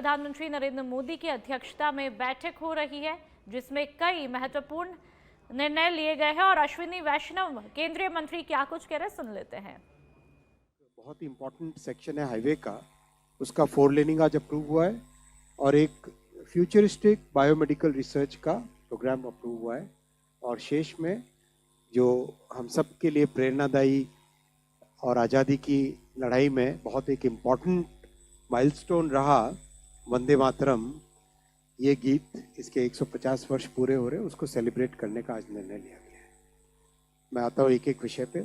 प्रधानमंत्री नरेंद्र मोदी की अध्यक्षता में बैठक हो रही है, जिसमें कई महत्वपूर्ण निर्णय लिए गए हैं। और अश्विनी वैष्णव केंद्रीय मंत्री क्या कुछ कह रहे हैं, सुन लेते हैं। बहुत ही इंपॉर्टेंट सेक्शन है हाईवे का, उसका 4 लेनिंग आज अप्रूव हुआ है और एक फ्यूचरिस्टिक बायोमेडिकल रिसर्च का प्रोग्राम अप्रूव हुआ है। और शेष में जो हम सब के लिए प्रेरणादायी और आज़ादी की लड़ाई में बहुत एक इम्पॉर्टेंट माइलस्टोन रहा वंदे मातरम, ये गीत, इसके 150 वर्ष पूरे हो रहे, उसको सेलिब्रेट करने का आज निर्णय लिया गया है। मैं आता हूँ एक एक विषय पे।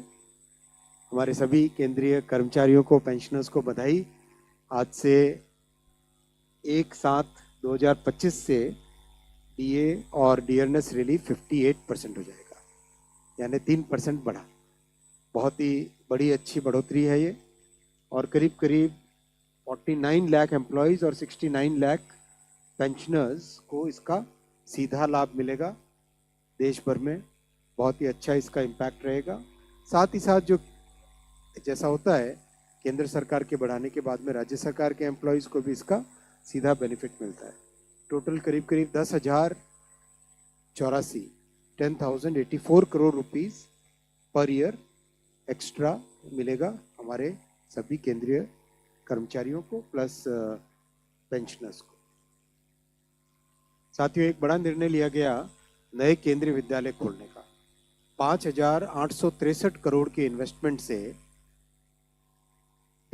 हमारे सभी केंद्रीय कर्मचारियों को, पेंशनर्स को बधाई। आज से 1/7/2025 से डीए और डियरनेस रिलीफ 58% हो जाएगा, यानी 3% बढ़ा। बहुत ही बड़ी अच्छी बढ़ोतरी है ये। और करीब करीब 49 लाख एम्प्लॉयज़ और 69 लाख पेंशनर्स को इसका सीधा लाभ मिलेगा देश भर में। बहुत ही अच्छा इसका इम्पैक्ट रहेगा। साथ ही साथ जो जैसा होता है केंद्र सरकार के बढ़ाने के बाद में राज्य सरकार के एम्प्लॉयज़ को भी इसका सीधा बेनिफिट मिलता है। टोटल करीब करीब 10,084 crore rupees per year extra मिलेगा हमारे सभी केंद्रीय कर्मचारियों को प्लस पेंशनर्स को। साथियों, एक बड़ा निर्णय लिया गया नए केंद्रीय विद्यालय खोलने का। 5,863 करोड़ के इन्वेस्टमेंट से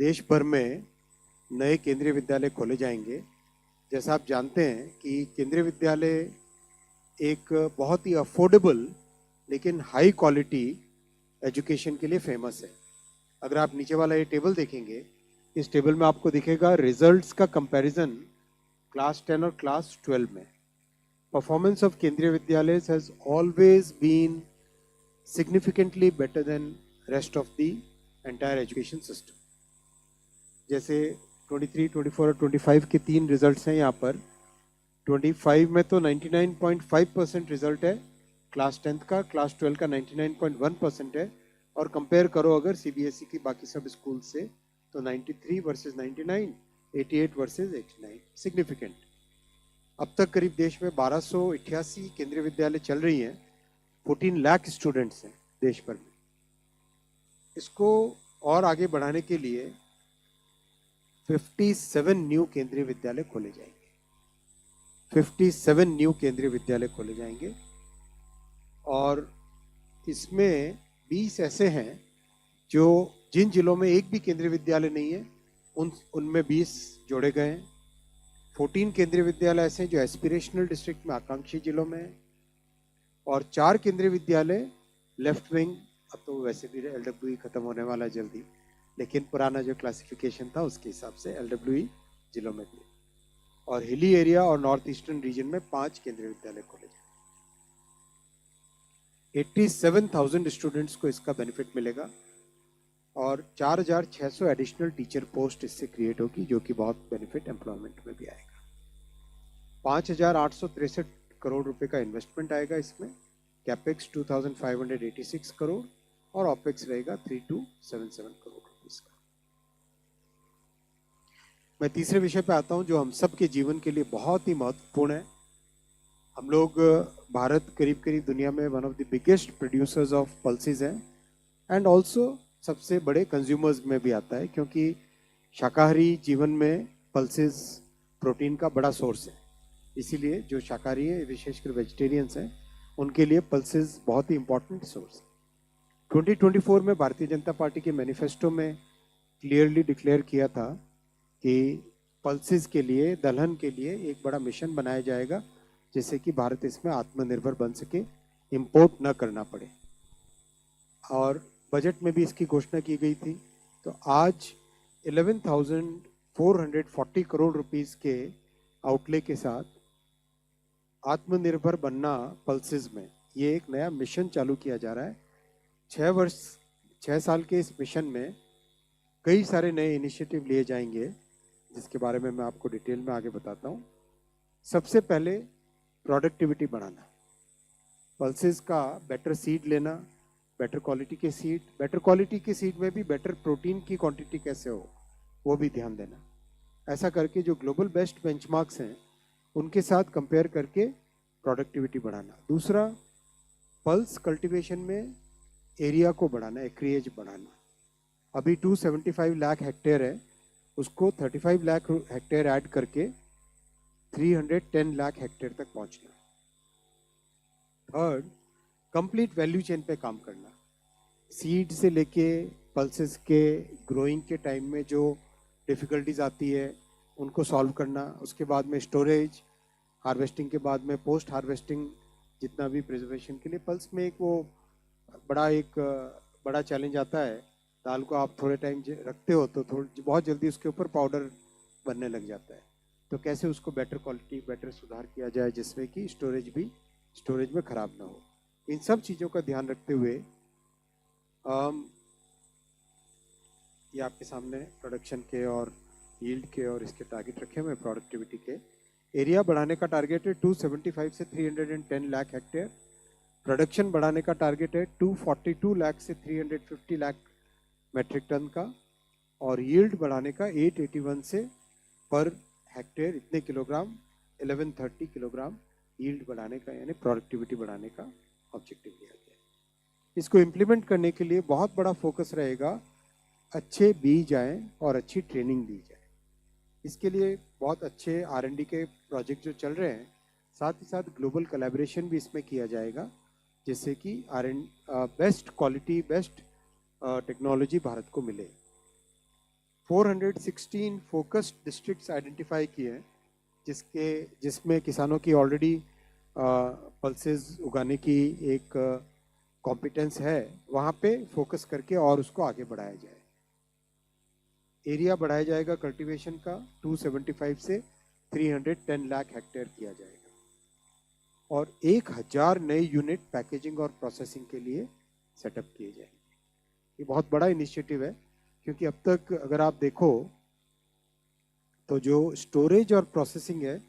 देश भर में नए केंद्रीय विद्यालय खोले जाएंगे। जैसा आप जानते हैं कि केंद्रीय विद्यालय एक बहुत ही अफोर्डेबल लेकिन हाई क्वालिटी एजुकेशन के लिए फेमस है। अगर आप नीचे वाला ये टेबल देखेंगे, इस टेबल में आपको दिखेगा रिजल्ट्स का कंपैरिजन क्लास 10 और क्लास 12 में। Performance of Kendriya Vidyalaya has always been significantly better than rest of the entire education system. जैसे 23, 24 और 25 के 3 रिजल्ट्स हैं यहाँ पर। 25 में तो 99.5% रिजल्ट है क्लास 10th का, क्लास 12 का 99.1% है। और कंपेयर करो अगर सीबीएसई की बाकी सब स्कूल से तो 93 वर्सेस 99, 88 वर्सेस 89, सिग्निफिकेंट। अब तक करीब देश में 1288 केंद्रीय विद्यालय चल रही हैं। 14 लाख स्टूडेंट्स हैं देश भर में। इसको और आगे बढ़ाने के लिए 57 न्यू केंद्रीय विद्यालय खोले जाएंगे। 57 न्यू केंद्रीय विद्यालय खोले जाएंगे और इसमें 20 ऐसे हैं जो जिन जिलों में एक भी केंद्रीय विद्यालय नहीं है उनमें 20 जोड़े गए हैं। 14 केंद्रीय विद्यालय ऐसे हैं जो एस्पिरेशनल डिस्ट्रिक्ट में, आकांक्षी जिलों में है। और 4 केंद्रीय विद्यालय लेफ्ट विंग, अब तो वैसे भी एलडब्ल्यूई खत्म होने वाला है जल्दी, लेकिन पुराना जो क्लासिफिकेशन था उसके हिसाब से एलडब्ल्यूई जिलों में भी। और हिली एरिया और नॉर्थ ईस्टर्न रीजन में 5 केंद्रीय विद्यालय खोले जाए। 87,000 स्टूडेंट्स को इसका बेनिफिट मिलेगा और 4,600 एडिशनल टीचर पोस्ट इससे क्रिएट होगी, जो कि बहुत बेनिफिट एम्प्लॉयमेंट में भी आएगा। 5,863 करोड़ रुपए का इन्वेस्टमेंट आएगा इसमें। कैपेक्स 2,586 करोड़ और ऑपेक्स रहेगा 3,277 करोड़ रुपीस का। मैं तीसरे विषय पे आता हूं जो हम सब के जीवन के लिए बहुत ही महत्वपूर्ण है। हम लोग भारत करीब करीब दुनिया में one of the biggest producers of pulses हैं एंड ऑल्सो सबसे बड़े कंज्यूमर्स में भी आता है, क्योंकि शाकाहारी जीवन में पल्सेस प्रोटीन का बड़ा सोर्स है। इसीलिए जो शाकाहारी हैं, विशेषकर वेजिटेरियंस हैं, उनके लिए पल्सेस बहुत ही इंपॉर्टेंट सोर्स है। 2024 में भारतीय जनता पार्टी के मैनिफेस्टो में क्लियरली डिक्लेयर किया था कि पल्सेस के लिए, दलहन के लिए एक बड़ा मिशन बनाया जाएगा, जिससे कि भारत इसमें आत्मनिर्भर बन सके, इंपोर्ट न करना पड़े। और बजट में भी इसकी घोषणा की गई थी। तो आज 11,440 करोड़ रुपीस के आउटले के साथ आत्मनिर्भर बनना पल्सेस में, ये एक नया मिशन चालू किया जा रहा है। 6 साल के इस मिशन में कई सारे नए इनिशिएटिव लिए जाएंगे, जिसके बारे में मैं आपको डिटेल में आगे बताता हूँ। सबसे पहले प्रोडक्टिविटी बढ़ाना, पल्सेस का बेटर सीड लेना, बेटर क्वालिटी के सीड, बेटर क्वालिटी के सीड में भी बेटर प्रोटीन की क्वांटिटी कैसे हो वो भी ध्यान देना। ऐसा करके जो ग्लोबल बेस्ट बेंचमार्क्स हैं उनके साथ कंपेयर करके प्रोडक्टिविटी बढ़ाना। दूसरा, पल्स कल्टीवेशन में एरिया को बढ़ाना, एक्रिएज बढ़ाना। अभी 275 लाख हेक्टेयर है, उसको 35 लाख हेक्टेयर ऐड करके 310 लाख हेक्टेयर तक पहुंचना। थर्ड, कंप्लीट वैल्यू चेन पे काम करना, सीड से लेके पल्सेस के ग्रोइंग के टाइम में जो डिफ़िकल्टीज आती है उनको सॉल्व करना, उसके बाद में स्टोरेज, हार्वेस्टिंग के बाद में पोस्ट हार्वेस्टिंग जितना भी प्रिजर्वेशन के लिए पल्स में एक बड़ा चैलेंज आता है। दाल को आप थोड़े टाइम रखते हो तो बहुत जल्दी उसके ऊपर पाउडर बनने लग जाता है, तो कैसे उसको बेटर क्वालिटी, बेटर सुधार किया जाए जिसमें कि स्टोरेज में ख़राब ना हो। इन सब चीज़ों का ध्यान रखते हुए ये आपके सामने प्रोडक्शन के और यील्ड के और इसके टारगेट रखे हुए। प्रोडक्टिविटी के एरिया बढ़ाने का टारगेट है 275 से 310 लाख हेक्टेयर। प्रोडक्शन बढ़ाने का टारगेट है 242 लाख से 350 लाख मेट्रिक टन का, और यील्ड बढ़ाने का 881 से पर हेक्टेयर इतने किलोग्राम 1130 किलोग्राम यील्ड बढ़ाने का, यानी प्रोडक्टिविटी बढ़ाने का ऑब्जेक्टिव लिया गया है। इसको इम्प्लीमेंट करने के लिए बहुत बड़ा फोकस रहेगा, अच्छे बीज आएँ और अच्छी ट्रेनिंग दी जाए। इसके लिए बहुत अच्छे R&D के प्रोजेक्ट जो चल रहे हैं, साथ ही साथ ग्लोबल कोलैबोरेशन भी इसमें किया जाएगा, जिससे कि best quality, best technology Bharat को मिले। 416 फोकस्ड डिस्ट्रिक्ट्स आइडेंटिफाई किए हैं, जिसमें किसानों की ऑलरेडी पल्सेस उगाने की एक कॉम्पिटेंस है, वहाँ पे फोकस करके और उसको आगे बढ़ाया जाए। एरिया बढ़ाया जाएगा कल्टीवेशन का 275 से 310 लाख हेक्टेयर किया जाएगा, और 1000 नए यूनिट पैकेजिंग और प्रोसेसिंग के लिए सेटअप किए जाएंगे। ये बहुत बड़ा इनिशिएटिव है, क्योंकि अब तक अगर आप देखो तो जो स्टोरेज और प्रोसेसिंग है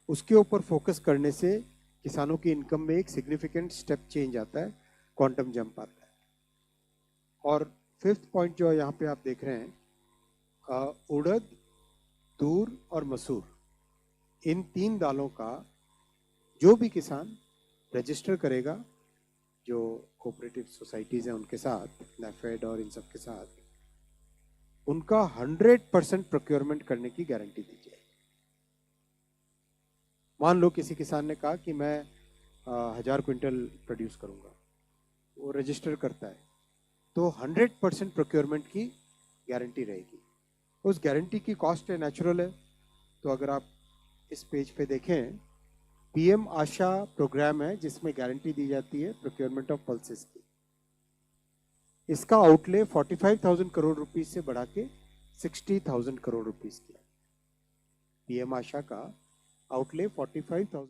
उसके ऊपर फोकस करने से किसानों की इनकम में एक सिग्निफिकेंट स्टेप चेंज आता है, क्वांटम जंप आता है। और फिफ्थ पॉइंट जो यहाँ पे आप देख रहे हैं, उड़द, तूर और मसूर, इन 3 दालों का जो भी किसान रजिस्टर करेगा, जो कोऑपरेटिव सोसाइटीज़ हैं उनके साथ, नेफेड और इन सब के साथ, उनका 100% प्रोक्योरमेंट करने की गारंटी दी जाएगी। मान लो किसी किसान ने कहा कि मैं 1000 क्विंटल प्रोड्यूस करूंगा, वो रजिस्टर करता है, तो 100% प्रोक्योरमेंट की गारंटी रहेगी। उस गारंटी की कॉस्ट है नेचुरल है। तो अगर आप इस पेज पे देखें, PM आशा प्रोग्राम है जिसमें गारंटी दी जाती है प्रोक्योरमेंट ऑफ पल्सेस की। इसका आउटले 45,000 करोड़ रुपीस से बढ़ा के 60,000 करोड़ रुपीस किया। PM आशा का आउटले 45,000